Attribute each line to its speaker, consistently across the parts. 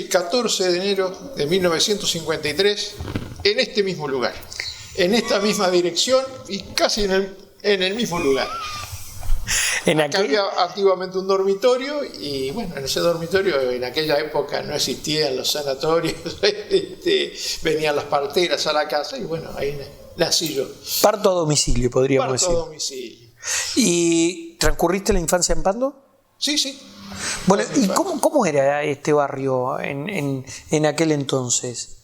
Speaker 1: el 14 de enero de 1953 en este mismo lugar, en esta misma dirección y casi en el mismo lugar. Acá había antiguamente un dormitorio y bueno, en ese dormitorio en aquella época no existían los sanatorios, venían las parteras a la casa y bueno, ahí nací yo.
Speaker 2: Parto a domicilio, podríamos decir.
Speaker 1: Parto a domicilio.
Speaker 2: ¿Y transcurriste la infancia en Pando?
Speaker 1: Sí, sí.
Speaker 2: Bueno, ¿y cómo era este barrio en aquel entonces?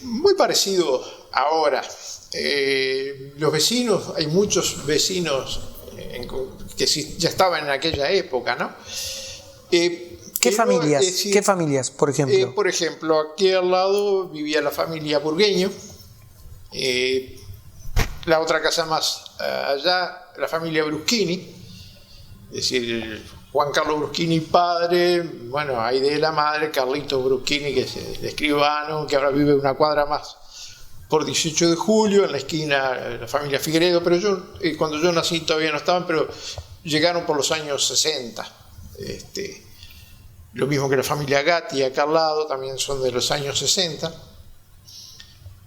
Speaker 1: Muy parecido ahora. Los vecinos, hay muchos vecinos que sí, ya estaban en aquella época, ¿no?
Speaker 2: ¿Qué familias, por ejemplo?
Speaker 1: Por ejemplo, aquí al lado vivía la familia Burgueño, la otra casa más allá, la familia Bruschini, es decir, Juan Carlos Bruschini padre, bueno, ahí de la madre, Carlito Bruschini, que es el escribano, que ahora vive una cuadra más por 18 de julio, en la esquina, la familia Figueredo, pero cuando yo nací todavía no estaban, pero llegaron por los años 60. Lo mismo que la familia Gatti, acá al lado, también son de los años 60.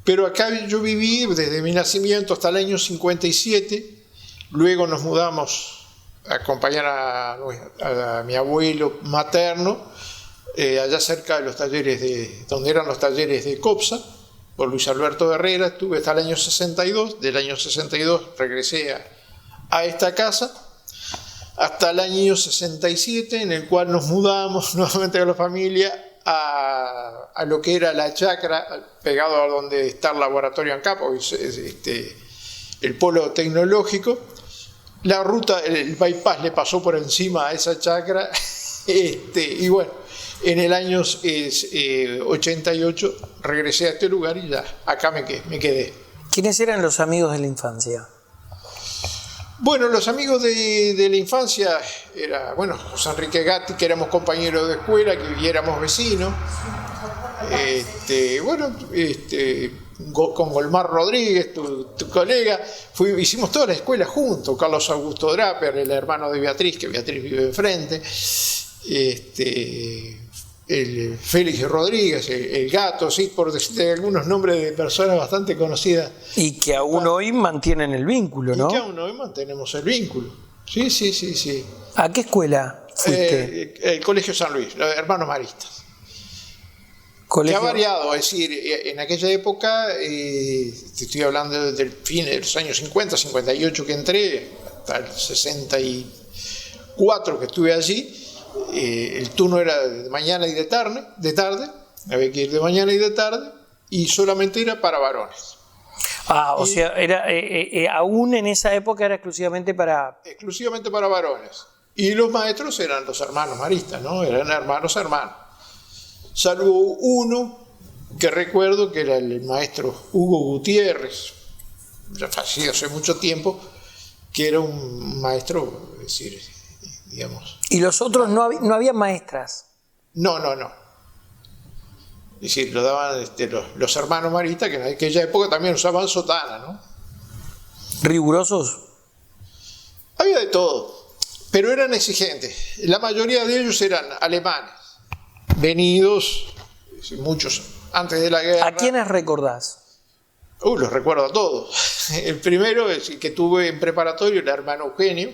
Speaker 1: Pero acá yo viví desde mi nacimiento hasta el año 57, luego nos mudamos a acompañar a mi abuelo materno, allá cerca de los talleres donde eran los talleres de Copsa, por Luis Alberto Herrera. Estuve hasta el año 62, del año 62 regresé a esta casa, hasta el año 67, en el cual nos mudamos nuevamente a la familia a lo que era la chacra, pegado a donde está el laboratorio ANCAP, el polo tecnológico. La ruta, el bypass le pasó por encima a esa chacra, y bueno, en el año 88 regresé a este lugar y ya, acá me quedé.
Speaker 2: ¿Quiénes eran los amigos de la infancia?
Speaker 1: Bueno, los amigos de la infancia era, bueno, José Enrique Gatti, que éramos compañeros de escuela, que éramos vecinos. Con Golmar Rodríguez, tu colega, hicimos toda la escuela juntos. Carlos Augusto Draper, el hermano de Beatriz, que Beatriz vive enfrente. El Félix Rodríguez, el Gato, sí, por decirte algunos nombres de personas bastante conocidas.
Speaker 2: Y que aún hoy mantienen el vínculo, ¿no?
Speaker 1: Y que aún hoy mantenemos el vínculo. Sí.
Speaker 2: ¿A qué escuela fuiste?
Speaker 1: El Colegio San Luis, los hermanos maristas. Que ha variado, es decir, en aquella época, te estoy hablando del fin de los años 50, 58 que entré, hasta el 64 que estuve allí. El turno era de mañana y de tarde, había que ir de mañana y de tarde, y solamente era para varones.
Speaker 2: O sea, era aún en esa época era exclusivamente para
Speaker 1: varones. Y los maestros eran los hermanos maristas, ¿no? Eran hermanos. Salvo uno que recuerdo que era el maestro Hugo Gutiérrez, ya fallecido hace mucho tiempo, que era un maestro, es decir, digamos.
Speaker 2: ¿Y los otros no había maestras?
Speaker 1: No. Es decir, lo daban los hermanos maristas, que en aquella época también usaban sotana, ¿no?
Speaker 2: ¿Rigurosos?
Speaker 1: Había de todo, pero eran exigentes. La mayoría de ellos eran alemanes, venidos, muchos antes de la guerra.
Speaker 2: ¿A quiénes recordás?
Speaker 1: Los recuerdo a todos. El primero es el que tuve en preparatorio, el hermano Eugenio,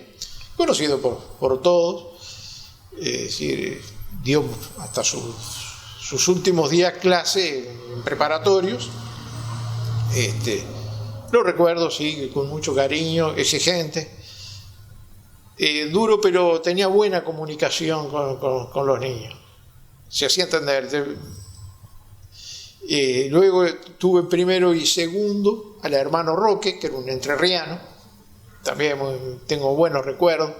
Speaker 1: conocido por todos. Es decir, dio hasta sus últimos días clase en preparatorios. Lo recuerdo, sí, con mucho cariño, exigente. Duro, pero tenía buena comunicación con los niños. Se hacía entender. Luego tuve primero y segundo al hermano Roque, que era un entrerriano. También tengo buenos recuerdos.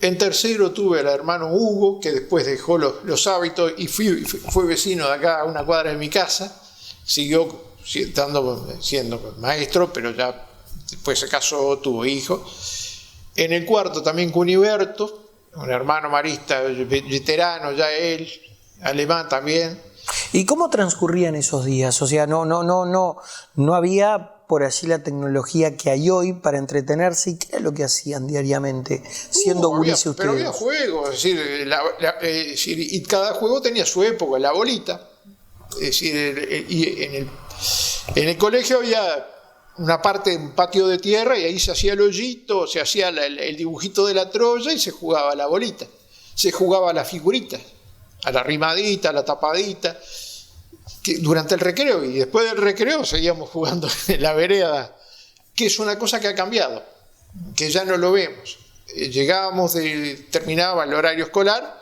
Speaker 1: En tercero tuve al hermano Hugo, que después dejó los hábitos y fue vecino de acá a una cuadra de mi casa. Siguió siendo maestro, pero ya después se casó, tuvo hijos. En el cuarto también Cuniberto, un hermano marista veterano, ya él, alemán también.
Speaker 2: ¿Y cómo transcurrían esos días? O sea, no había por allí la tecnología que hay hoy para entretenerse? ¿Y qué era lo que hacían diariamente, siendo gurises ustedes?
Speaker 1: Pero había juegos, es decir, y cada juego tenía su época, la bolita. Es decir, y en el colegio había una parte, un patio de tierra, y ahí se hacía el hoyito, se hacía el dibujito de la Troya y se jugaba a la bolita. Se jugaba a las figuritas, a la rimadita, a la tapadita, que durante el recreo, y después del recreo seguíamos jugando en la vereda, que es una cosa que ha cambiado, que ya no lo vemos. Llegábamos, terminaba el horario escolar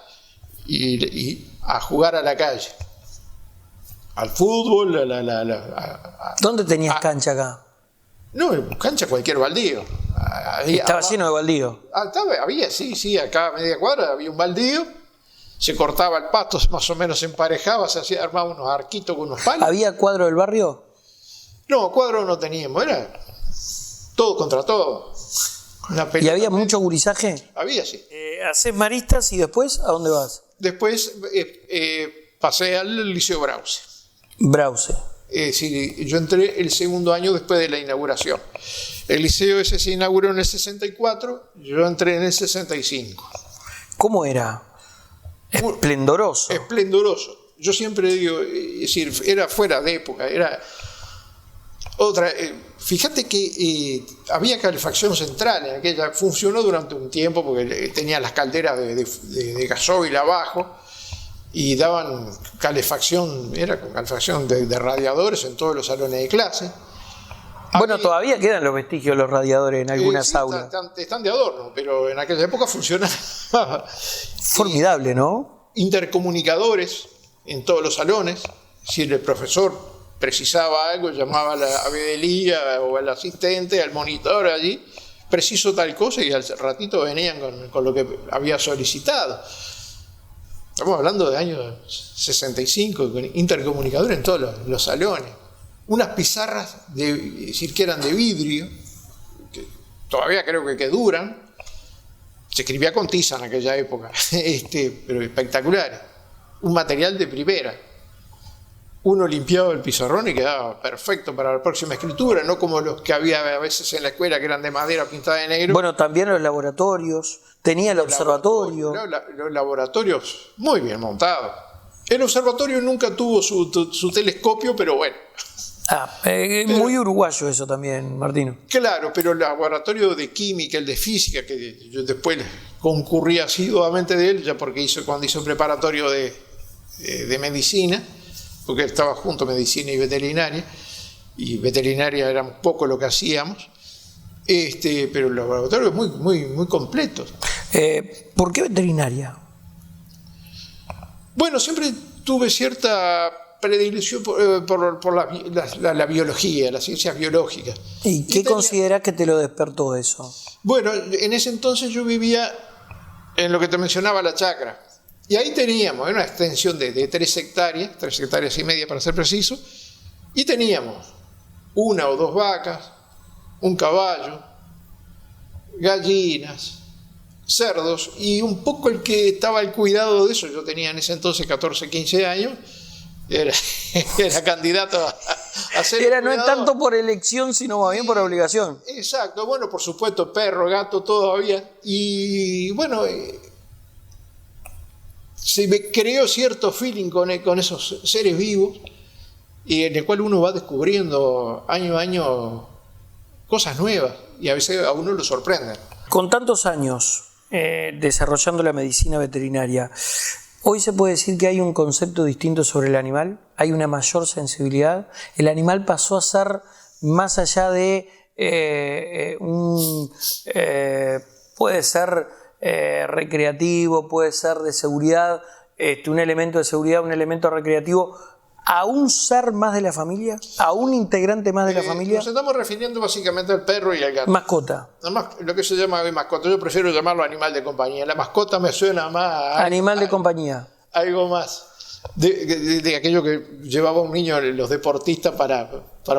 Speaker 1: y a jugar a la calle, al fútbol,
Speaker 2: ¿Dónde tenías cancha acá?
Speaker 1: No, cancha cualquier baldío.
Speaker 2: Estaba lleno de baldío.
Speaker 1: Había, sí, acá a media cuadra había un baldío, se cortaba el pasto, más o menos se emparejaba, armaba unos arquitos con unos palos.
Speaker 2: ¿Había cuadro del barrio?
Speaker 1: No, cuadro no teníamos, era todo contra todo.
Speaker 2: ¿Y había mucho gurisaje?
Speaker 1: Había, sí.
Speaker 2: ¿Hacés maristas y después a dónde vas?
Speaker 1: Después pasé al Liceo Brause.
Speaker 2: Brause.
Speaker 1: Sí, yo entré el segundo año después de la inauguración. El liceo ese se inauguró en el 64, yo entré en el 65.
Speaker 2: ¿Cómo era? Esplendoroso.
Speaker 1: Esplendoroso. Yo siempre digo, es decir, era fuera de época, era otra. Fíjate que había calefacción central en aquella, funcionó durante un tiempo porque tenía las calderas de gasoil abajo. Y daban calefacción, era con calefacción de radiadores en todos los salones de clase.
Speaker 2: Bueno, todavía quedan los vestigios de los radiadores en algunas aulas.
Speaker 1: Están de adorno, pero en aquella época funcionaba.
Speaker 2: Formidable, ¿no?
Speaker 1: Intercomunicadores en todos los salones. Si el profesor precisaba algo, llamaba a la vedelía o al asistente, al monitor allí, preciso tal cosa, y al ratito venían con lo que había solicitado. Estamos hablando de años 65, con intercomunicadores en todos los salones. Unas pizarras, es decir, que eran de vidrio, que todavía creo que duran. Se escribía con tiza en aquella época, pero espectaculares. Un material de primera. Uno limpiaba el pizarrón y quedaba perfecto para la próxima escritura, no como los que había a veces en la escuela que eran de madera pintada de negro.
Speaker 2: Bueno, también los laboratorios, tenía el observatorio.
Speaker 1: Los laboratorios muy bien montados. El observatorio nunca tuvo su telescopio, pero bueno.
Speaker 2: Muy uruguayo eso también, Martino.
Speaker 1: Claro, pero el laboratorio de química, el de física, que yo después concurrí asiduamente de él, ya porque cuando hizo preparatorio de medicina, porque estaba junto medicina y veterinaria era un poco lo que hacíamos, pero el laboratorio es muy completo.
Speaker 2: ¿Por qué veterinaria?
Speaker 1: Bueno, siempre tuve cierta predilección por la biología, las ciencias biológicas.
Speaker 2: ¿Y qué consideras que te lo despertó eso?
Speaker 1: Bueno, en ese entonces yo vivía en lo que te mencionaba, la chacra. Y ahí teníamos una extensión de 3 hectáreas y media para ser preciso, y teníamos 1 o 2 vacas, un caballo, gallinas, cerdos, y un poco el que estaba al cuidado de eso, yo tenía en ese entonces 14, 15 años, era candidato a ser
Speaker 2: Era no es tanto por elección, sino más bien por obligación.
Speaker 1: Exacto, bueno, por supuesto, perro, gato, todo había, y bueno, se me creó cierto feeling con esos seres vivos, y en el cual uno va descubriendo año a año cosas nuevas, y a veces a uno lo sorprenden.
Speaker 2: Con tantos años desarrollando la medicina veterinaria, ¿hoy se puede decir que hay un concepto distinto sobre el animal? ¿Hay una mayor sensibilidad? ¿El animal pasó a ser más allá de puede ser recreativo, puede ser de seguridad, un elemento de seguridad, un elemento recreativo, a un ser más de la familia, a un integrante más de la familia?
Speaker 1: Nos estamos refiriendo básicamente al perro y al gato.
Speaker 2: Mascota.
Speaker 1: Lo que se llama mascota, yo prefiero llamarlo animal de compañía. La mascota me suena más
Speaker 2: animal de compañía.
Speaker 1: Algo más de aquello que llevaba un niño, los deportistas, para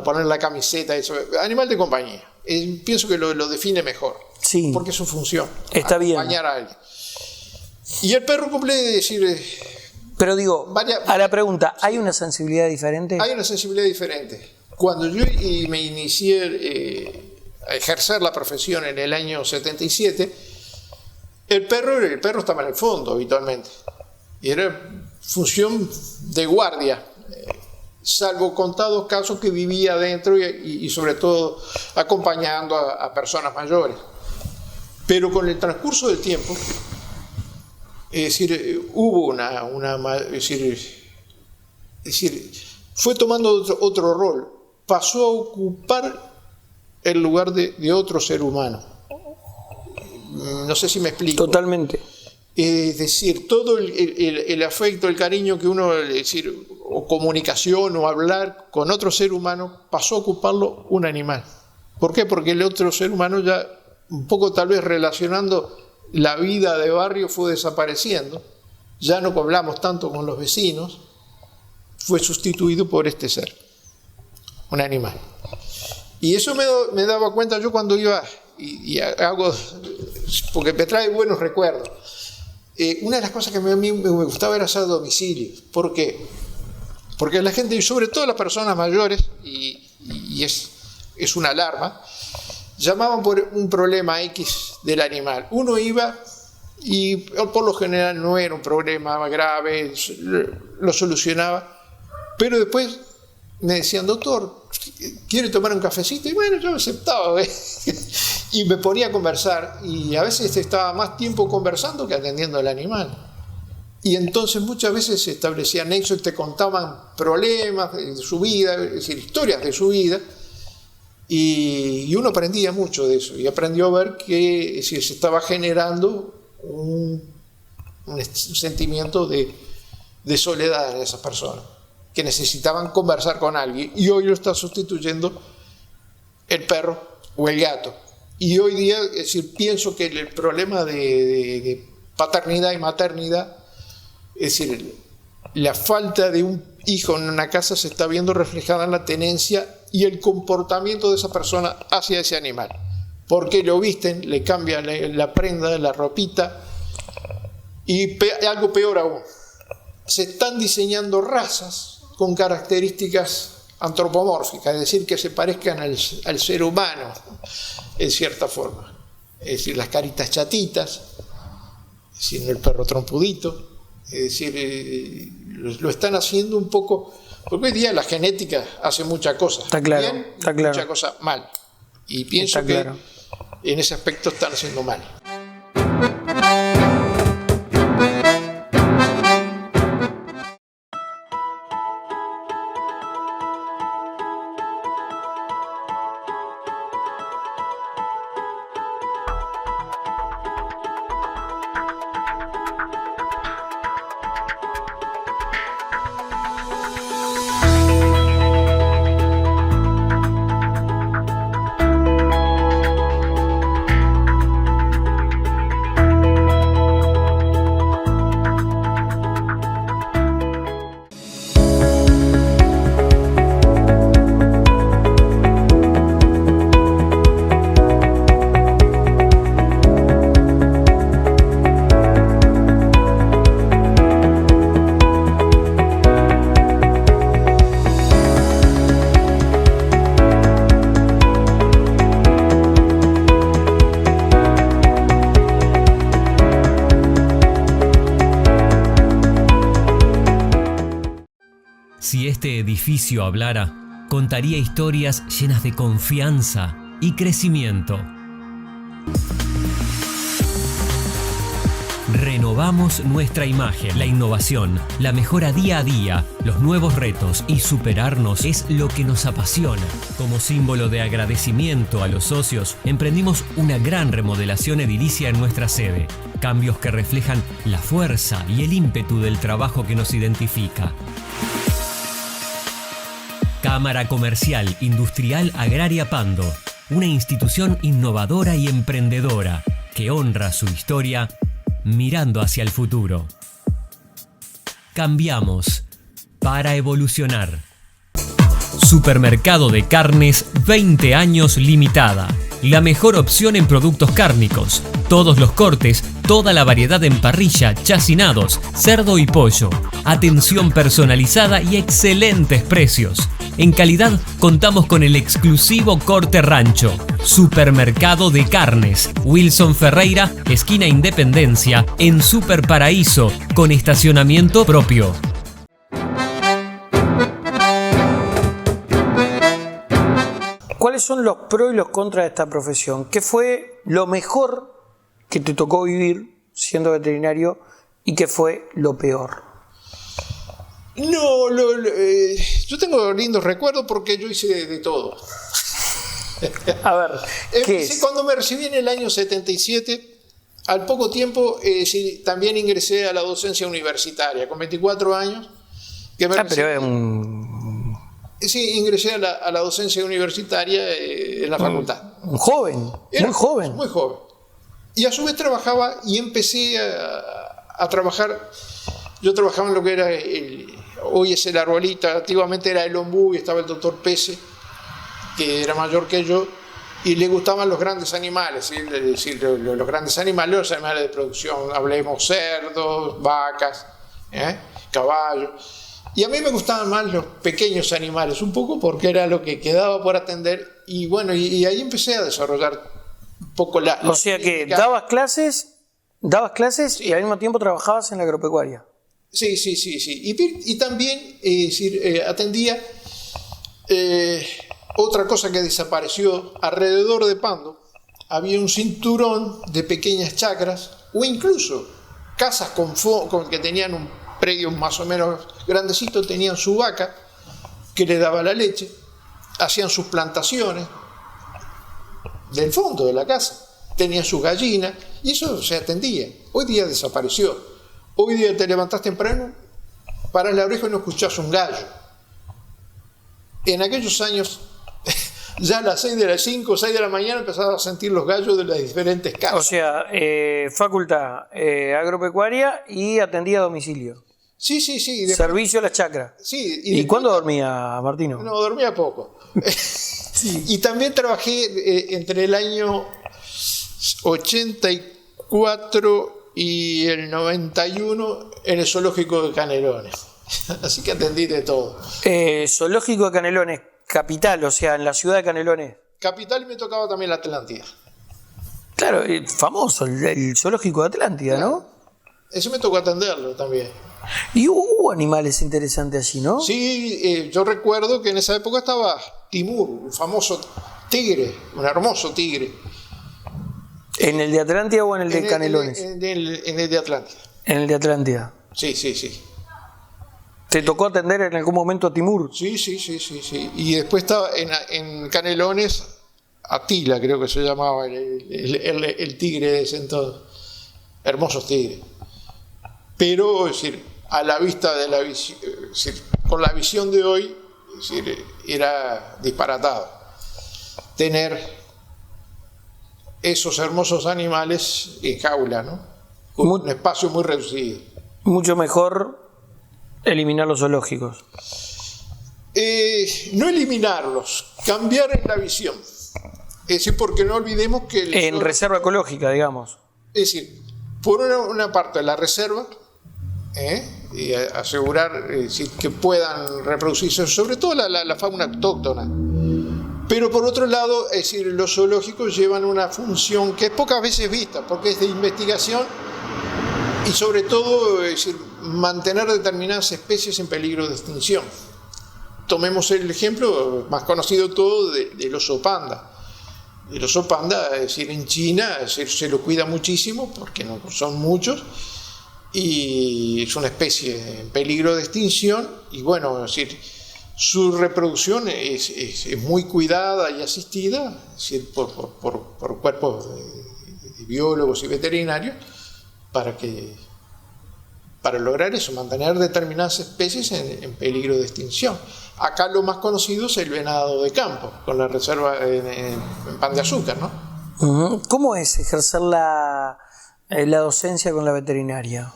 Speaker 1: poner la camiseta, eso. Animal de compañía. Pienso que lo define mejor.
Speaker 2: Sí.
Speaker 1: Porque es su función.
Speaker 2: Está bien.
Speaker 1: Acompañar a alguien. Y el perro cumple,
Speaker 2: Pero digo, a la pregunta, ¿hay una sensibilidad diferente?
Speaker 1: Hay una sensibilidad diferente. Cuando yo me inicié a ejercer la profesión en el año 77, el perro estaba en el fondo habitualmente. Y era función de guardia, salvo contados casos que vivía adentro y sobre todo acompañando a personas mayores. Pero con el transcurso del tiempo, es decir, hubo fue tomando otro rol, pasó a ocupar el lugar de otro ser humano. No sé si me explico.
Speaker 2: Totalmente.
Speaker 1: Es decir, todo el afecto, el cariño que uno, es decir, o comunicación o hablar con otro ser humano, pasó a ocuparlo un animal. ¿Por qué? Porque el otro ser humano ya, un poco tal vez relacionando la vida de barrio, fue desapareciendo. Ya no hablamos tanto con los vecinos, fue sustituido por este ser, un animal. Y eso me daba cuenta yo cuando iba, y hago, porque me trae buenos recuerdos. Una de las cosas que a mí me gustaba era hacer domicilios. ¿Por qué? Porque la gente, y sobre todo las personas mayores, y es una alarma, llamaban por un problema X del animal. Uno iba y por lo general no era un problema grave, lo solucionaba, pero después me decían, doctor, ¿quiere tomar un cafecito? Y bueno, yo aceptaba, y me ponía a conversar, y a veces estaba más tiempo conversando que atendiendo al animal. Y entonces muchas veces se establecían nexos y te contaban problemas de su vida, es decir, historias de su vida, y uno aprendía mucho de eso, y aprendió a ver que se estaba generando un sentimiento de soledad en esas personas, que necesitaban conversar con alguien, y hoy lo está sustituyendo el perro o el gato. Y hoy día, es decir, pienso que el problema de paternidad y maternidad, es decir, la falta de un hijo en una casa se está viendo reflejada en la tenencia y el comportamiento de esa persona hacia ese animal. Porque lo visten, le cambian la prenda, la ropita, y algo peor aún, se están diseñando razas con características antropomórficas, es decir, que se parezcan al ser humano en cierta forma. Es decir, las caritas chatitas, es decir, el perro trompudito, es decir, lo están haciendo un poco, porque hoy día la genética hace muchas cosas,
Speaker 2: está claro,
Speaker 1: bien,
Speaker 2: está claro.
Speaker 1: Muchas cosas mal, y pienso
Speaker 2: está
Speaker 1: que
Speaker 2: claro.
Speaker 1: En ese aspecto están haciendo mal.
Speaker 3: Si este edificio hablara, contaría historias llenas de confianza y crecimiento. Renovamos nuestra imagen. La innovación, la mejora día a día, los nuevos retos y superarnos es lo que nos apasiona. Como símbolo de agradecimiento a los socios, emprendimos una gran remodelación edilicia en nuestra sede. Cambios que reflejan la fuerza y el ímpetu del trabajo que nos identifica. Cámara Comercial Industrial Agraria Pando, una institución innovadora y emprendedora que honra su historia mirando hacia el futuro. Cambiamos para evolucionar. Supermercado de Carnes 20 años limitada. la mejor opción en productos cárnicos. Todos los cortes, toda la variedad en parrilla, chacinados, cerdo y pollo. Atención personalizada y excelentes precios. En calidad contamos con el exclusivo Corte Rancho. Supermercado de Carnes. Wilson Ferreira, esquina Independencia, en Super Paraíso, con estacionamiento propio.
Speaker 2: ¿Cuáles son los pros y los contras de esta profesión? ¿Qué fue lo mejor que te tocó vivir siendo veterinario y qué fue lo peor?
Speaker 1: No, yo tengo lindos recuerdos porque yo hice de todo.
Speaker 2: A ver, ¿qué es?
Speaker 1: Cuando me recibí en el año 77, al poco tiempo también ingresé a la docencia universitaria, con 24 años.
Speaker 2: Pero es un...
Speaker 1: Sí, ingresé a la docencia universitaria en la facultad.
Speaker 2: Un joven, muy joven.
Speaker 1: Muy joven. Y a su vez trabajaba y empecé a trabajar. Yo trabajaba en lo que era, hoy es el Arbolita, antiguamente era el Ombú y estaba el doctor Pese, que era mayor que yo, y le gustaban los grandes animales, ¿sí? Es decir, los grandes animales, los animales de producción, hablemos cerdos, vacas, caballos. Y a mí me gustaban más los pequeños animales, un poco porque era lo que quedaba por atender, y bueno, y ahí empecé a desarrollar un poco la...
Speaker 2: O sea que dabas clases sí. Y al mismo tiempo trabajabas en la agropecuaria.
Speaker 1: Sí. Y también atendía otra cosa que desapareció. Alrededor de Pando había un cinturón de pequeñas chacras o incluso casas con que tenían un predio más o menos grandecito, tenían su vaca que le daba la leche, hacían sus plantaciones del fondo de la casa, tenían sus gallinas y eso se atendía. Hoy día desapareció. Hoy día te levantás temprano, parás la oreja y no escuchás un gallo. En aquellos años, ya a las 5 o 6 de la mañana empezabas a sentir los gallos de las diferentes casas.
Speaker 2: O sea, facultad agropecuaria y atendía a domicilio.
Speaker 1: Sí.
Speaker 2: Servicio a la chacra.
Speaker 1: Sí.
Speaker 2: ¿Y cuándo dormía, Martino?
Speaker 1: No, dormía poco. Sí. Y también trabajé entre el año 84 y el 91 en el zoológico de Canelones. Así que atendí de todo.
Speaker 2: Zoológico de Canelones, capital, o sea, en la ciudad de Canelones.
Speaker 1: Capital, y me tocaba también la Atlántida.
Speaker 2: Claro, famoso, el zoológico de Atlántida,
Speaker 1: claro.
Speaker 2: ¿no?
Speaker 1: Eso me tocó atenderlo también.
Speaker 2: Y hubo animales interesantes allí, ¿no?
Speaker 1: Sí, yo recuerdo que en esa época estaba Timur, un famoso tigre, un hermoso tigre.
Speaker 2: ¿En el de Atlántida o en el de Canelones?
Speaker 1: En el de Atlántida.
Speaker 2: En el de Atlántida.
Speaker 1: Sí.
Speaker 2: ¿Te tocó atender en algún momento a Timur?
Speaker 1: Sí. Y después estaba en Canelones, Atila creo que se llamaba el tigre de ese entonces. Hermosos tigres. Pero, es decir, a la vista de la visión, con la visión de hoy, es decir, era disparatado tener esos hermosos animales en jaula, ¿no? Con un espacio muy reducido.
Speaker 2: Mucho mejor eliminar los zoológicos.
Speaker 1: No eliminarlos, cambiar en la visión. Es decir, porque no olvidemos que...
Speaker 2: En reserva ecológica, digamos.
Speaker 1: Es decir, por una parte la reserva, y asegurar que puedan reproducirse, sobre todo la fauna autóctona. Pero por otro lado, es decir, los zoológicos llevan una función que es pocas veces vista, porque es de investigación y sobre todo, es decir, mantener determinadas especies en peligro de extinción. Tomemos el ejemplo más conocido todo del oso panda. El oso panda, es decir, en China se lo cuida muchísimo porque no son muchos y es una especie en peligro de extinción y bueno, es decir, su reproducción es muy cuidada y asistida, es decir, por cuerpos de biólogos y veterinarios para lograr eso, mantener determinadas especies en peligro de extinción. Acá lo más conocido es el venado de campo, con la reserva en Pan de Azúcar, ¿no?
Speaker 2: ¿Cómo es ejercer la docencia con la veterinaria?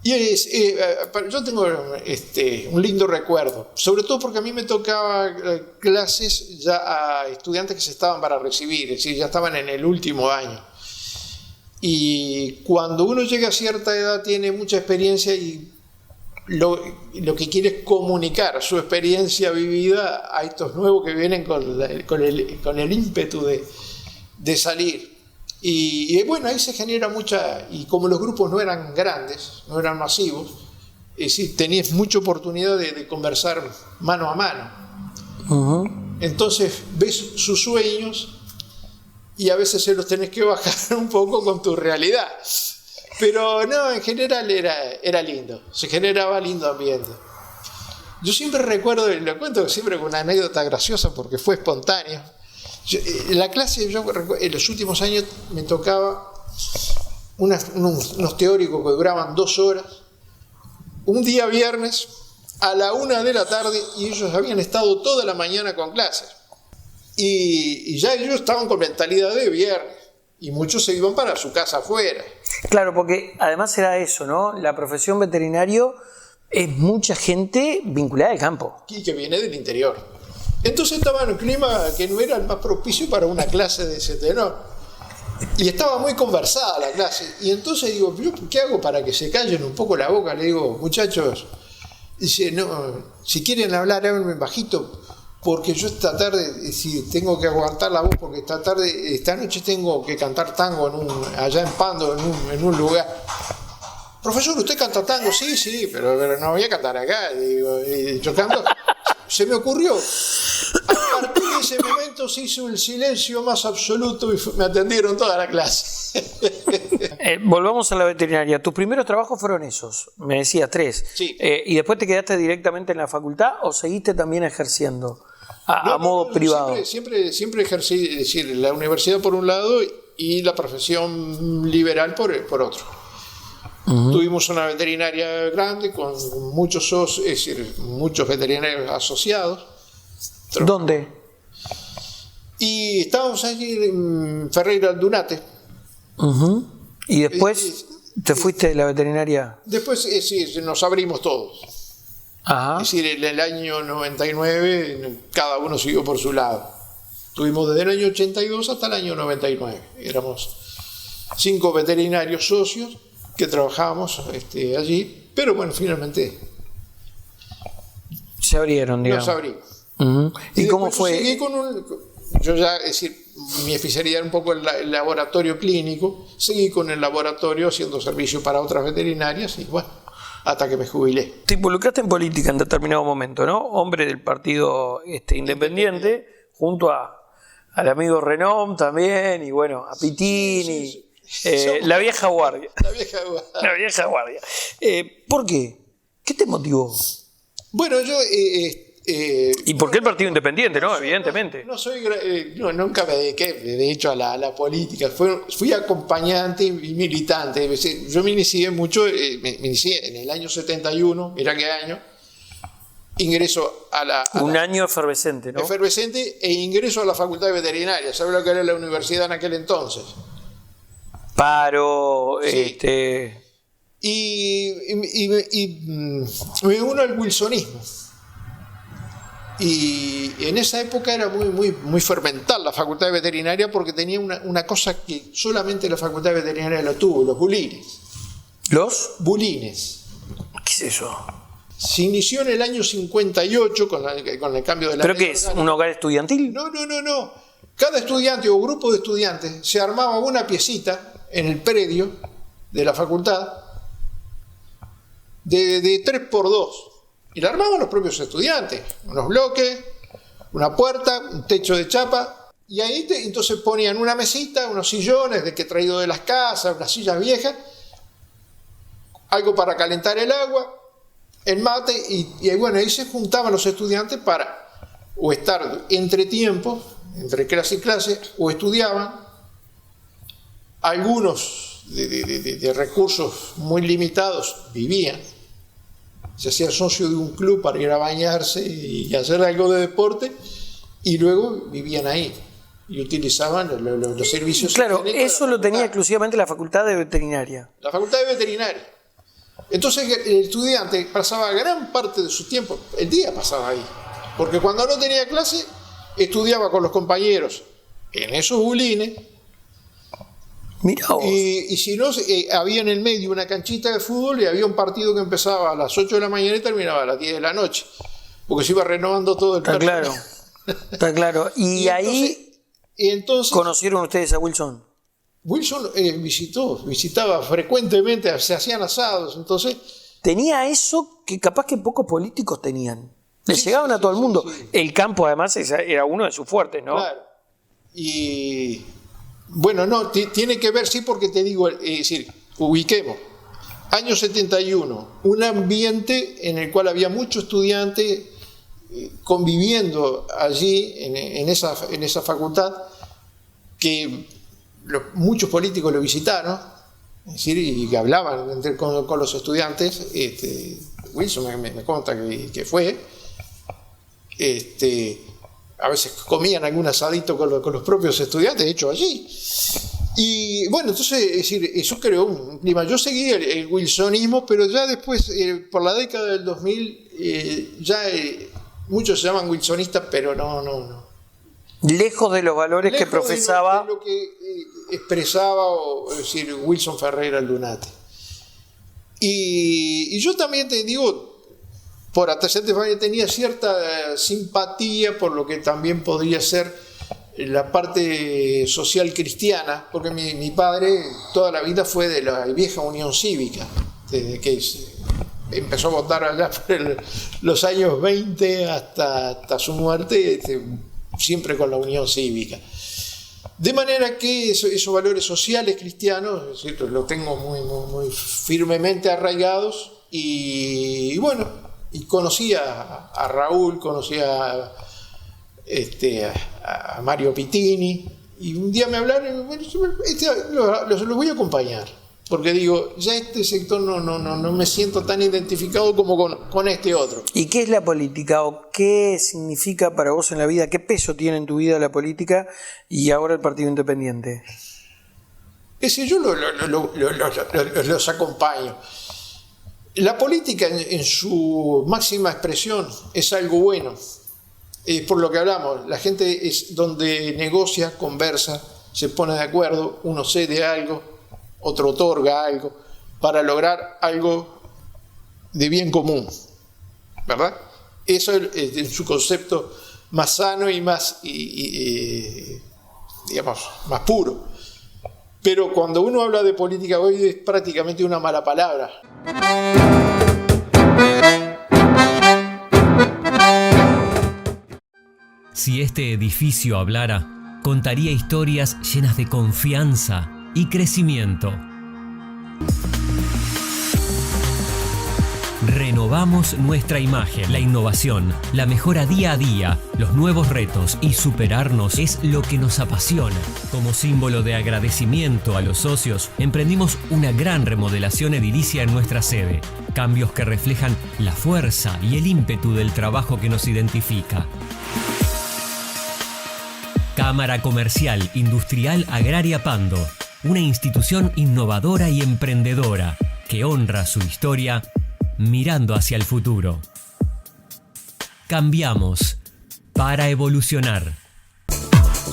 Speaker 1: Yo tengo un lindo recuerdo, sobre todo porque a mí me tocaba clases ya a estudiantes que se estaban para recibir, es decir, ya estaban en el último año. Y cuando uno llega a cierta edad tiene mucha experiencia y lo que quiere es comunicar su experiencia vivida a estos nuevos que vienen con el ímpetu de salir. Y bueno, ahí se genera mucha, y como los grupos no eran grandes, no eran masivos, es decir, tenías mucha oportunidad de conversar mano a mano.
Speaker 2: Uh-huh.
Speaker 1: Entonces ves sus sueños y a veces se los tenés que bajar un poco con tu realidad. Pero no, en general era lindo, se generaba lindo ambiente. Yo siempre recuerdo, y lo cuento siempre con una anécdota graciosa porque fue espontáneo. En la clase, en los últimos años me tocaba unos teóricos que duraban 2 horas, un día viernes a la 1 de la tarde, y ellos habían estado toda la mañana con clases. Y ya ellos estaban con mentalidad de viernes, y muchos se iban para su casa afuera.
Speaker 2: Claro, porque además era eso, ¿no? La profesión veterinario es mucha gente vinculada al campo.
Speaker 1: Y que viene del interior. Entonces estaba en un clima que no era el más propicio para una clase de ese tenor. Y estaba muy conversada la clase. Y entonces digo, ¿qué hago para que se callen un poco la boca? Le digo, muchachos, dice, no, si quieren hablar, háblenme bajito, porque yo esta tarde, si tengo que aguantar la voz, porque esta noche tengo que cantar tango allá en Pando, en un lugar. Profesor, ¿usted canta tango? Sí, pero no voy a cantar acá. Digo, y yo canto. Se me ocurrió. A partir de ese momento se hizo el silencio más absoluto y me atendieron toda la clase.
Speaker 2: Volvamos a la veterinaria. ¿Tus primeros trabajos fueron esos? Me decías 3.
Speaker 1: Sí.
Speaker 2: ¿Y después te quedaste directamente en la facultad o seguiste también ejerciendo a modo privado?
Speaker 1: Siempre ejercí, es decir, la universidad por un lado y la profesión liberal por otro. Uh-huh. Tuvimos una veterinaria grande con muchos socios, es decir, muchos veterinarios asociados.
Speaker 2: ¿Dónde?
Speaker 1: Y estábamos allí en Ferreira Aldunate.
Speaker 2: Uh-huh. ¿Y después te fuiste de la veterinaria?
Speaker 1: Después nos abrimos todos.
Speaker 2: Ajá.
Speaker 1: Es decir, en el año 99 cada uno siguió por su lado. Tuvimos desde el año 82 hasta el año 99. Éramos 5 veterinarios socios que trabajábamos allí, pero bueno, finalmente
Speaker 2: se abrieron, digamos.
Speaker 1: Nos abrimos.
Speaker 2: Uh-huh. ¿Y cómo fue?
Speaker 1: Seguí yo ya, es decir, mi especialidad era un poco el laboratorio clínico, seguí con el laboratorio haciendo servicio para otras veterinarias y bueno, hasta que me jubilé.
Speaker 2: Te involucraste en política en determinado momento, ¿no? Hombre del partido independiente, junto al amigo Renom también, y bueno, a Pitini. Sí. La vieja guardia. La vieja guardia. ¿Por qué? ¿Qué te motivó?
Speaker 1: Bueno, yo...
Speaker 2: ¿Y por qué el Partido Independiente, no? Evidentemente.
Speaker 1: Nunca me dediqué, de hecho, a la política. Fui acompañante y militante. Yo me inicié mucho, me inicié en el año 71, mira qué año. Ingreso
Speaker 2: un año efervescente, ¿no?
Speaker 1: Efervescente, e ingreso a la Facultad de Veterinaria. ¿Sabes lo que era la universidad en aquel entonces?
Speaker 2: Paro,
Speaker 1: sí. Y me uno al wilsonismo. Y en esa época era muy fermental la Facultad de Veterinaria porque tenía una cosa que solamente la Facultad de Veterinaria lo tuvo, los bulines.
Speaker 2: ¿Los?
Speaker 1: Bulines.
Speaker 2: ¿Qué es eso?
Speaker 1: Se inició en el año 58 con el cambio de la...
Speaker 2: ¿Pero qué es? ¿Un hogar estudiantil?
Speaker 1: No. Cada estudiante o grupo de estudiantes se armaba una piecita en el predio de la facultad de 3x2 y la armaban los propios estudiantes, unos bloques, una puerta, un techo de chapa, y ahí entonces ponían una mesita, unos sillones de que traído de las casas, unas sillas viejas, algo para calentar el agua, el mate, y bueno, ahí se juntaban los estudiantes para o estar entre tiempos, entre clase y clase, o estudiaban. Algunos de recursos muy limitados vivían, se hacían socio de un club para ir a bañarse y hacer algo de deporte, y luego vivían ahí y utilizaban los servicios.
Speaker 2: Claro, eso lo tenía exclusivamente la Facultad de Veterinaria.
Speaker 1: La Facultad de Veterinaria. Entonces el estudiante pasaba gran parte de su tiempo, el día pasaba ahí, porque cuando no tenía clase estudiaba con los compañeros en esos bulines.
Speaker 2: Mirá vos.
Speaker 1: Y si no, había en el medio una canchita de fútbol y había un partido que empezaba a las 8 de la mañana y terminaba a las 10 de la noche, porque se iba renovando todo el personal.
Speaker 2: Claro, está claro. Y ahí
Speaker 1: entonces,
Speaker 2: conocieron ustedes a Wilson.
Speaker 1: Wilson visitaba frecuentemente, se hacían asados, entonces...
Speaker 2: Tenía eso que capaz que pocos políticos tenían. Le llegaban a todo el mundo.
Speaker 1: Sí.
Speaker 2: El campo, además, era uno de sus fuertes, ¿no?
Speaker 1: Claro. Y bueno, no, tiene que ver, sí, porque te digo, es decir, ubiquemos. Año 71, un ambiente en el cual había muchos estudiantes conviviendo allí, en esa facultad, que muchos políticos lo visitaron, es decir, y que hablaban con los estudiantes. Wilson me conta que fue. A veces comían algún asadito con los propios estudiantes, hecho allí. Y bueno, entonces, es decir, eso creó un clima. Yo seguí el wilsonismo, pero ya después, por la década del 2000, muchos se llaman wilsonistas, pero no.
Speaker 2: Lejos de los valores que profesaba.
Speaker 1: De lo que expresaba, es decir, Wilson Ferreira Lunate. Y yo también te digo, por antecedentes tenía cierta simpatía por lo que también podría ser la parte social cristiana, porque mi padre toda la vida fue de la vieja Unión Cívica, desde que empezó a votar allá por los años 20 hasta su muerte, siempre con la Unión Cívica. De manera que esos valores sociales cristianos, ¿cierto?, los tengo muy firmemente arraigados. Y bueno, y conocí a Raúl, conocí a Mario Pitini, y un día me hablaron, los voy a acompañar, porque digo, ya este sector no me siento tan identificado como con este otro.
Speaker 2: ¿Y qué es la política o qué significa para vos en la vida? ¿Qué peso tiene en tu vida la política y ahora el Partido Independiente?
Speaker 1: Yo los acompaño. La política en su máxima expresión es algo bueno. Por lo que hablamos, la gente es donde negocia, conversa, se pone de acuerdo, uno cede algo, otro otorga algo, para lograr algo de bien común, ¿verdad? Eso es en su concepto más sano y más, digamos, más puro. Pero cuando uno habla de política hoy es prácticamente una mala palabra.
Speaker 3: Si este edificio hablara, contaría historias llenas de confianza y crecimiento. Renovamos nuestra imagen. La innovación, la mejora día a día, los nuevos retos y superarnos es lo que nos apasiona. Como símbolo de agradecimiento a los socios, emprendimos una gran remodelación edilicia en nuestra sede. Cambios que reflejan la fuerza y el ímpetu del trabajo que nos identifica. Cámara Comercial Industrial Agraria Pando, una institución innovadora y emprendedora que honra su historia mirando hacia el futuro. Cambiamos para evolucionar.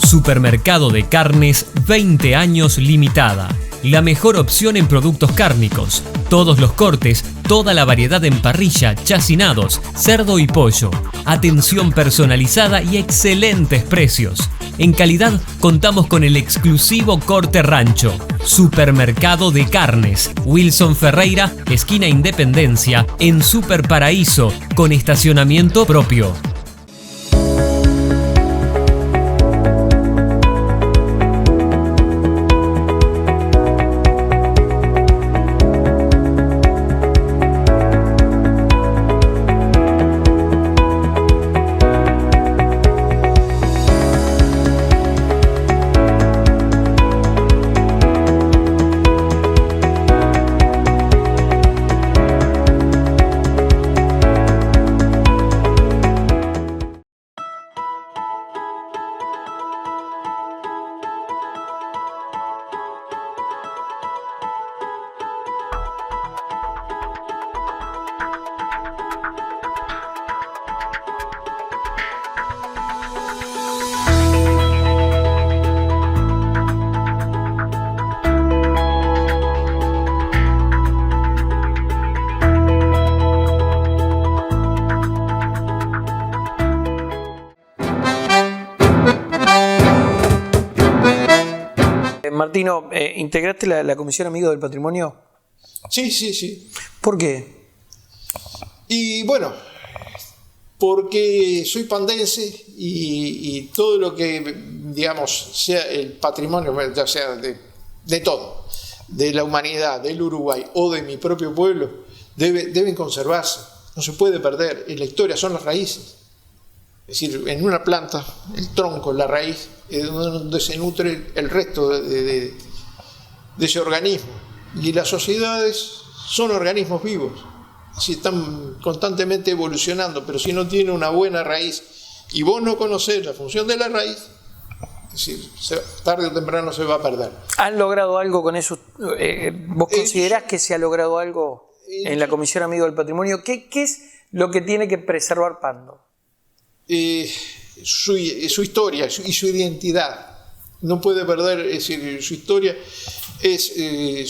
Speaker 3: Supermercado de Carnes 20 años limitada. La mejor opción en productos cárnicos. Todos los cortes, toda la variedad en parrilla, chacinados, cerdo y pollo. Atención personalizada y excelentes precios. En calidad contamos con el exclusivo corte rancho. Supermercado de Carnes, Wilson Ferreira, esquina Independencia, en Super Paraíso, con estacionamiento propio.
Speaker 2: Martino, ¿integraste la Comisión Amigos del Patrimonio?
Speaker 1: Sí.
Speaker 2: ¿Por qué?
Speaker 1: Y bueno, porque soy pandense y todo lo que, digamos, sea el patrimonio, ya sea de todo, de la humanidad, del Uruguay o de mi propio pueblo, deben conservarse. No se puede perder. En la historia son las raíces. Es decir, en una planta, el tronco, la raíz, es donde se nutre el resto de ese organismo. Y las sociedades son organismos vivos. Si están constantemente evolucionando, pero si no tiene una buena raíz y vos no conocés la función de la raíz, es decir, tarde o temprano se va a perder.
Speaker 2: ¿Han logrado algo con eso? ¿Vos considerás que se ha logrado algo en la Comisión Amigos del Patrimonio? ¿Qué es lo que tiene que preservar Pando?
Speaker 1: Su historia y su identidad. No puede perder, es decir, su historia es el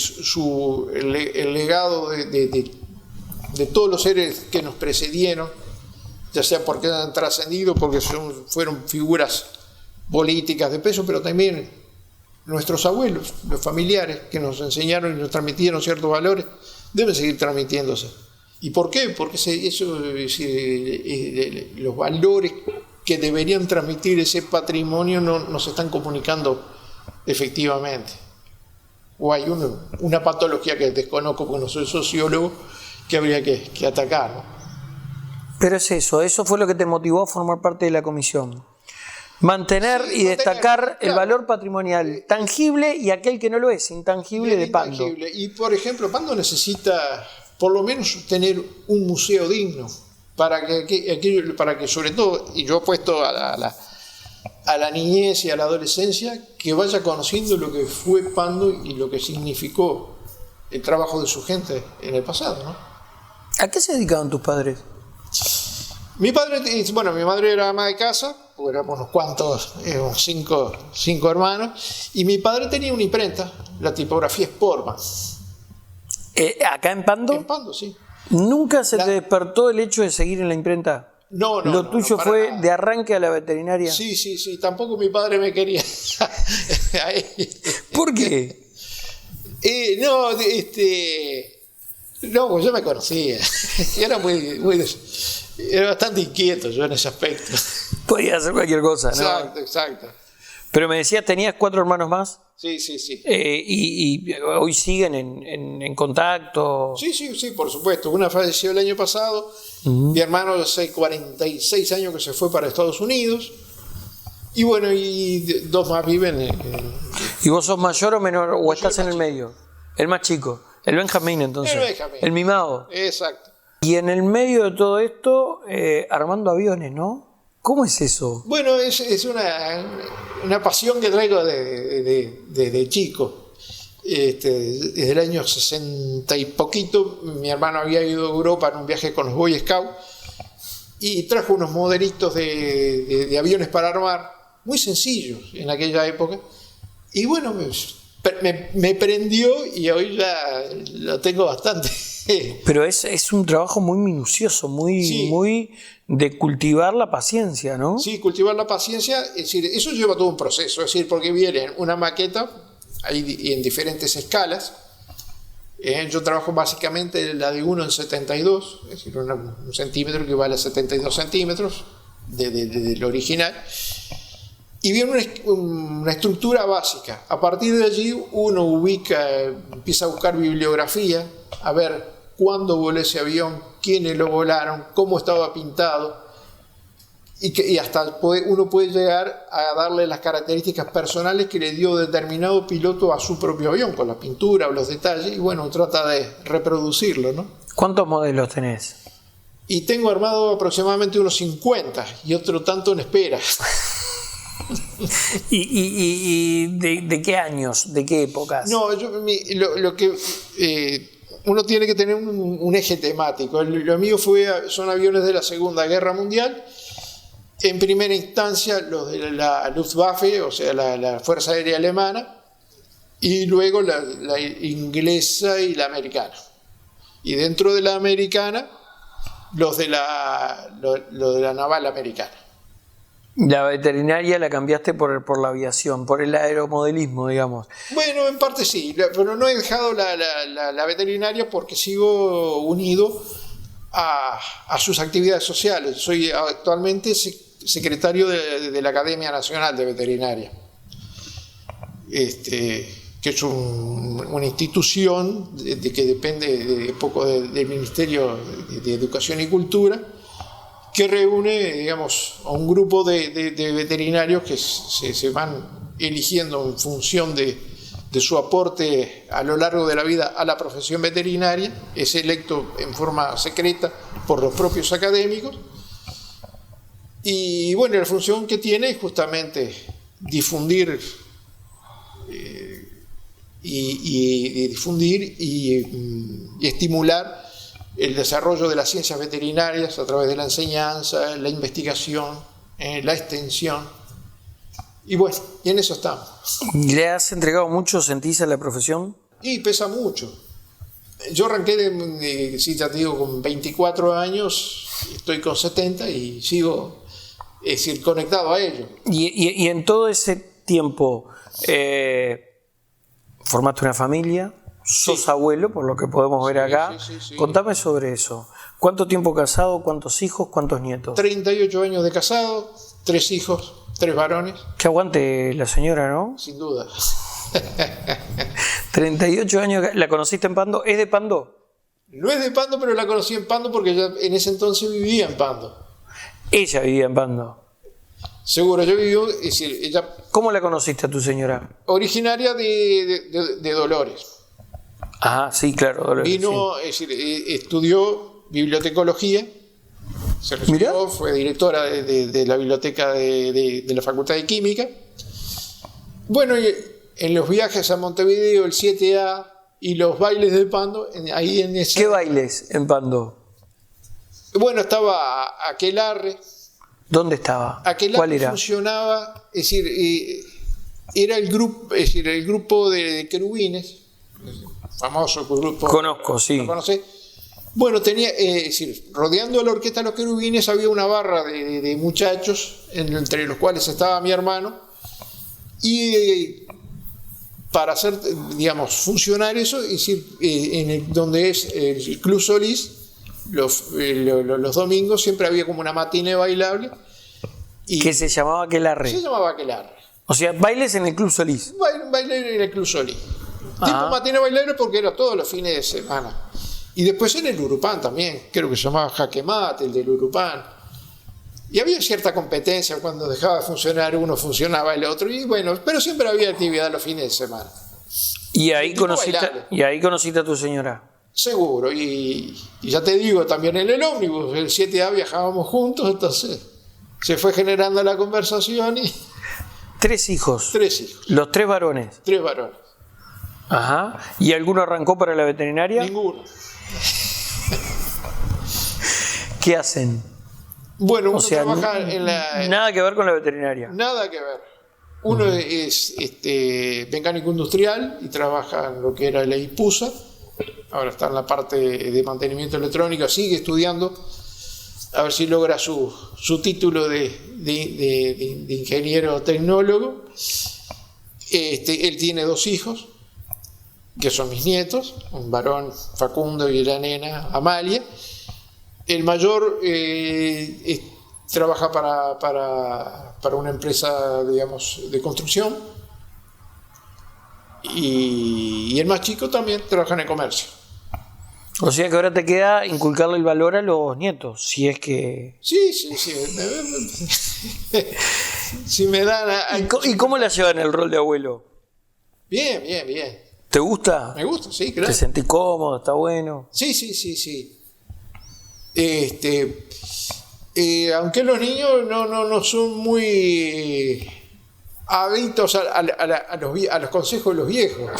Speaker 1: legado de todos los seres que nos precedieron, ya sea porque han trascendido, porque fueron figuras políticas de peso, pero también nuestros abuelos, los familiares que nos enseñaron y nos transmitieron ciertos valores, deben seguir transmitiéndose. ¿Y por qué? Porque los valores que deberían transmitir ese patrimonio no se están comunicando efectivamente. O hay una patología que desconozco porque no soy sociólogo, que habría que atacar, ¿no?
Speaker 2: Pero es eso fue lo que te motivó a formar parte de la comisión. Mantener y destacar el valor patrimonial tangible y aquel que no lo es, intangible de Pando.
Speaker 1: Y por ejemplo, Pando necesita por lo menos tener un museo digno para que sobre todo, y yo he puesto a la niñez y a la adolescencia, que vaya conociendo lo que fue Pando y lo que significó el trabajo de su gente en el pasado, ¿no?
Speaker 2: ¿A qué se dedicaban tus padres?
Speaker 1: Mi madre era ama de casa, éramos unos cuantos, cinco hermanos, y mi padre tenía una imprenta, la tipografía Sportman.
Speaker 2: ¿Acá en Pando?
Speaker 1: En Pando, sí.
Speaker 2: ¿Nunca se te despertó el hecho de seguir en la imprenta?
Speaker 1: No.
Speaker 2: ¿Lo tuyo fue
Speaker 1: nada.
Speaker 2: de arranque a la veterinaria?
Speaker 1: Sí. Tampoco mi padre me quería.
Speaker 2: ¿Por qué?
Speaker 1: No, pues yo me conocía. Era bastante inquieto yo en ese aspecto.
Speaker 2: Podía hacer cualquier cosa, ¿no?
Speaker 1: Exacto.
Speaker 2: Pero me decías, ¿tenías 4 hermanos más?
Speaker 1: Sí.
Speaker 2: ¿Y hoy siguen en contacto?
Speaker 1: Sí, por supuesto. Una falleció el año pasado. Mi hermano hace 46 años que se fue para Estados Unidos. Y bueno, y 2 más viven
Speaker 2: ¿Y vos sos mayor o menor? ¿O estás en el medio? El más chico. El Benjamín, entonces.
Speaker 1: El Benjamín.
Speaker 2: El mimado.
Speaker 1: Exacto.
Speaker 2: Y en el medio de todo esto, armando aviones, ¿no? ¿Cómo es eso?
Speaker 1: Bueno, es una pasión que traigo de chico. Desde el año 60 y poquito, mi hermano había ido a Europa en un viaje con los Boy Scouts y trajo unos modelitos de aviones para armar, muy sencillos en aquella época. Y bueno, me prendió y hoy ya lo tengo bastante.
Speaker 2: Pero es un trabajo muy minucioso, muy de cultivar la paciencia, ¿no?
Speaker 1: Sí, cultivar la paciencia, es decir, eso lleva todo un proceso, es decir, porque viene una maqueta ahí en diferentes escalas. Yo trabajo básicamente la de 1 en 72, es decir, un centímetro que vale a 72 centímetros del original. Y viene una estructura básica. A partir de allí uno empieza a buscar bibliografía, a ver cuándo voló ese avión, quiénes lo volaron, cómo estaba pintado, y hasta uno puede llegar a darle las características personales que le dio determinado piloto a su propio avión, con la pintura o los detalles, y bueno, trata de reproducirlo, ¿no?
Speaker 2: ¿Cuántos modelos tenés?
Speaker 1: Y tengo armado aproximadamente unos 50 y otro tanto en espera.
Speaker 2: ¿Y de qué años? ¿De qué épocas?
Speaker 1: No, lo que uno tiene que tener un eje temático. Lo mío son aviones de la Segunda Guerra Mundial. En primera instancia los de la Luftwaffe, o sea, la Fuerza Aérea Alemana, y luego la inglesa y la americana. Y dentro de la americana, lo de la naval americana.
Speaker 2: La veterinaria la cambiaste por la aviación, por el aeromodelismo, digamos.
Speaker 1: Bueno, en parte sí, pero no he dejado la veterinaria porque sigo unido a sus actividades sociales. Soy actualmente secretario de la Academia Nacional de Veterinaria, que es una institución que depende un poco del Ministerio de Educación y Cultura, que reúne, digamos, a un grupo de veterinarios que se van eligiendo en función de su aporte a lo largo de la vida a la profesión veterinaria. Es electo en forma secreta por los propios académicos. Y bueno, la función que tiene es justamente difundir y estimular el desarrollo de las ciencias veterinarias a través de la enseñanza, la investigación, la extensión. Y bueno, y en eso estamos.
Speaker 2: ¿Le has entregado mucho, sentís, a la profesión?
Speaker 1: Y pesa mucho. Yo arranqué, sí, ya te digo, con 24 años, estoy con 70 y sigo, es decir, conectado a ello.
Speaker 2: Y en todo ese tiempo, ¿formaste una familia? ¿Sos
Speaker 1: Sí.
Speaker 2: abuelo, por lo que podemos ver acá?
Speaker 1: Sí.
Speaker 2: Contame sobre eso. ¿Cuánto tiempo casado? ¿Cuántos hijos? ¿Cuántos nietos?
Speaker 1: 38 años de casado, 3 hijos, 3 varones,
Speaker 2: Que aguante la señora, ¿no?
Speaker 1: sin duda.
Speaker 2: 38 años. ¿La conociste en Pando? ¿Es de Pando?
Speaker 1: No es de Pando, pero la conocí en Pando porque ella en ese entonces vivía en Pando.
Speaker 2: Ella vivía en Pando.
Speaker 1: Seguro, yo viví, es decir, ella
Speaker 2: ¿Cómo la conociste a tu señora?
Speaker 1: originaria de Dolores.
Speaker 2: Ah, sí, claro. Dolores,
Speaker 1: Vino, es decir, estudió bibliotecología, se recibió,
Speaker 2: Mirá.
Speaker 1: fue directora de la biblioteca de la Facultad de Química. Bueno, y en los viajes a Montevideo, el 7A y los bailes de Pando, ahí en esa...
Speaker 2: ¿Qué bailes en Pando?
Speaker 1: Bueno, estaba Aquelarre.
Speaker 2: ¿Dónde estaba?
Speaker 1: Aquelarre
Speaker 2: ¿Cuál era?
Speaker 1: funcionaba, es decir, era el grupo de querubines, famoso grupo.
Speaker 2: Conozco, sí.
Speaker 1: ¿Lo conocés? Bueno, tenía, es decir, rodeando a la orquesta de los querubines había una barra de muchachos, entre los cuales estaba mi hermano, y para hacer, digamos, funcionar eso, es decir, donde es el Club Solís, los domingos siempre había como una matiné bailable. Y
Speaker 2: Que se llamaba Aquelarre.
Speaker 1: se llamaba Aquelarre.
Speaker 2: O sea, bailes en el Club Solís.
Speaker 1: Bailé en el Club Solís.
Speaker 2: Ah.
Speaker 1: Tipo matiné bailable porque era todos los fines de semana. Y después en el Urupán también, creo que se llamaba Jaque Mate, el del Urupán. Y había cierta competencia, cuando dejaba de funcionar uno, funcionaba el otro. Y bueno, pero siempre había actividad los fines de semana.
Speaker 2: Y ahí
Speaker 1: Tipo bailable.
Speaker 2: conociste a tu señora.
Speaker 1: Seguro, y ya te digo, también en el ómnibus, el 7A viajábamos juntos, entonces se fue generando la conversación y
Speaker 2: 3 hijos.
Speaker 1: 3 hijos,
Speaker 2: Los 3 varones.
Speaker 1: 3 varones,
Speaker 2: Ajá. ¿Y alguno arrancó para la veterinaria?
Speaker 1: ninguno.
Speaker 2: ¿Qué hacen?
Speaker 1: Bueno, uno
Speaker 2: O sea,
Speaker 1: trabaja en la...
Speaker 2: nada que ver con la veterinaria.
Speaker 1: Nada que ver. Uno es mecánico industrial y trabaja en lo que era la IPUSA. Ahora está en la parte de mantenimiento electrónico, sigue estudiando, a ver si logra su título de ingeniero tecnólogo. Él tiene 2 hijos, que son mis nietos, un varón Facundo y la nena Amalia. El mayor trabaja para una empresa, digamos, de construcción, y el más chico también trabaja en el comercio.
Speaker 2: O sea que ahora te queda inculcarle el valor a los nietos, si es que...
Speaker 1: Sí. Si me dan...
Speaker 2: ¿Y cómo la llevan el rol de abuelo?
Speaker 1: Bien.
Speaker 2: ¿Te gusta?
Speaker 1: Me gusta, sí,
Speaker 2: ¿Te
Speaker 1: claro.
Speaker 2: sentís cómodo? ¿Está bueno?
Speaker 1: Sí. Aunque los niños no son muy adictos a los consejos de los viejos.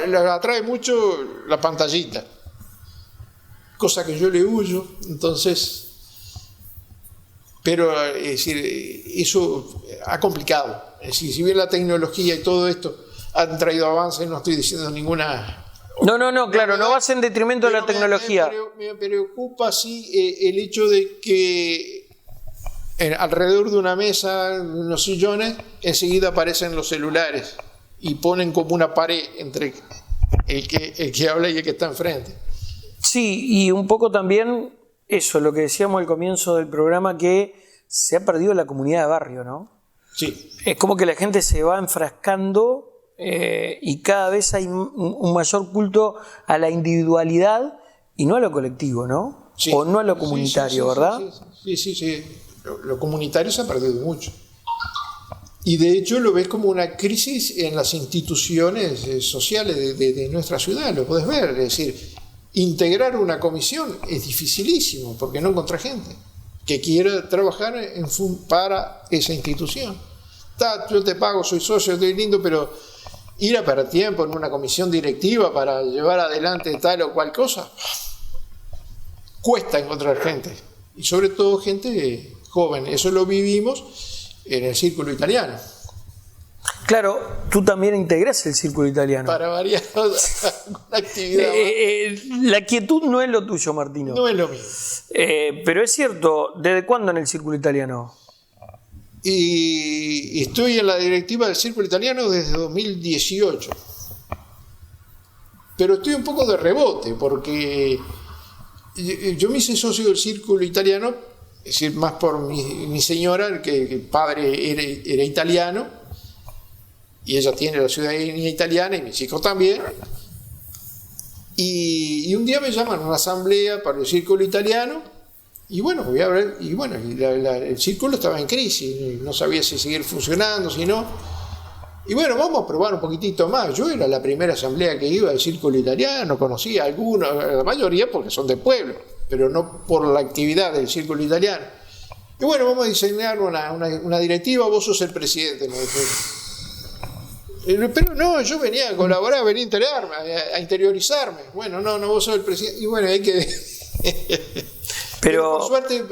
Speaker 1: Les atrae mucho la pantallita. Cosa que yo le huyo, entonces... Pero, es decir, eso ha complicado. Es decir, si bien la tecnología y todo esto han traído avances, no estoy diciendo ninguna...
Speaker 2: No, claro, no vas en detrimento de la
Speaker 1: Pero
Speaker 2: tecnología.
Speaker 1: me preocupa, sí, el hecho de que alrededor de una mesa, unos sillones, enseguida aparecen los celulares y ponen como una pared entre el que habla y el que está enfrente.
Speaker 2: Sí, y un poco también eso, lo que decíamos al comienzo del programa, que se ha perdido la comunidad de barrio, ¿no?
Speaker 1: Sí.
Speaker 2: Es como que la gente se va enfrascando y cada vez hay un mayor culto a la individualidad y no a lo colectivo, ¿no?
Speaker 1: Sí.
Speaker 2: O no a lo comunitario, ¿verdad?
Speaker 1: Sí. Lo comunitario se ha perdido mucho. Y de hecho lo ves como una crisis en las instituciones sociales de nuestra ciudad, lo podés ver. Es decir, integrar una comisión es dificilísimo porque no encontrás gente que quiera trabajar para esa institución. Yo te pago, soy socio, estoy lindo, pero ir a perder tiempo en una comisión directiva para llevar adelante tal o cual cosa, cuesta encontrar gente. Y sobre todo gente joven. Eso lo vivimos en el Círculo Italiano.
Speaker 2: Claro, tú también integrás el Círculo Italiano.
Speaker 1: Para variar alguna actividad.
Speaker 2: La quietud no es lo tuyo, Martino.
Speaker 1: No es lo mío.
Speaker 2: Pero es cierto, ¿desde cuándo en el Círculo Italiano?
Speaker 1: Y estoy en la directiva del Círculo Italiano desde 2018. Pero estoy un poco de rebote, porque yo me hice socio del Círculo Italiano, es decir, más por mi señora, que el padre era italiano, y ella tiene la ciudadanía italiana, y mis hijos también. Y un día me llaman a una asamblea para el Círculo Italiano, y bueno, voy a ver, y bueno, el círculo estaba en crisis, no sabía si seguir funcionando, si no. Y bueno, vamos a probar un poquitito más. Yo era la primera asamblea que iba al Círculo Italiano, conocía a algunos, la mayoría porque son de pueblo, pero no por la actividad del Círculo Italiano. Y bueno, vamos a diseñar una directiva, vos sos el presidente, me dijo. Pero no, yo venía a colaborar, venía a enterarme, a interiorizarme. Bueno, no, vos sos el presidente. Y bueno, hay que... Pero por suerte,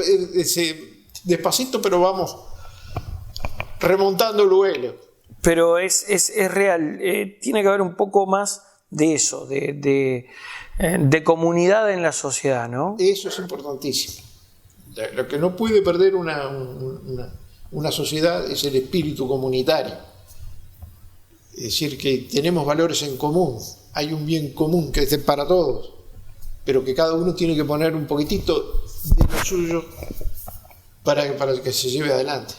Speaker 1: despacito, pero vamos remontando el vuelo.
Speaker 2: Pero es real, tiene que haber un poco más de eso, de comunidad en la sociedad, ¿no?
Speaker 1: Eso es importantísimo. Lo que no puede perder una sociedad es el espíritu comunitario. Es decir, que tenemos valores en común, hay un bien común que es para todos, pero que cada uno tiene que poner un poquitito de lo suyo para que se lleve adelante.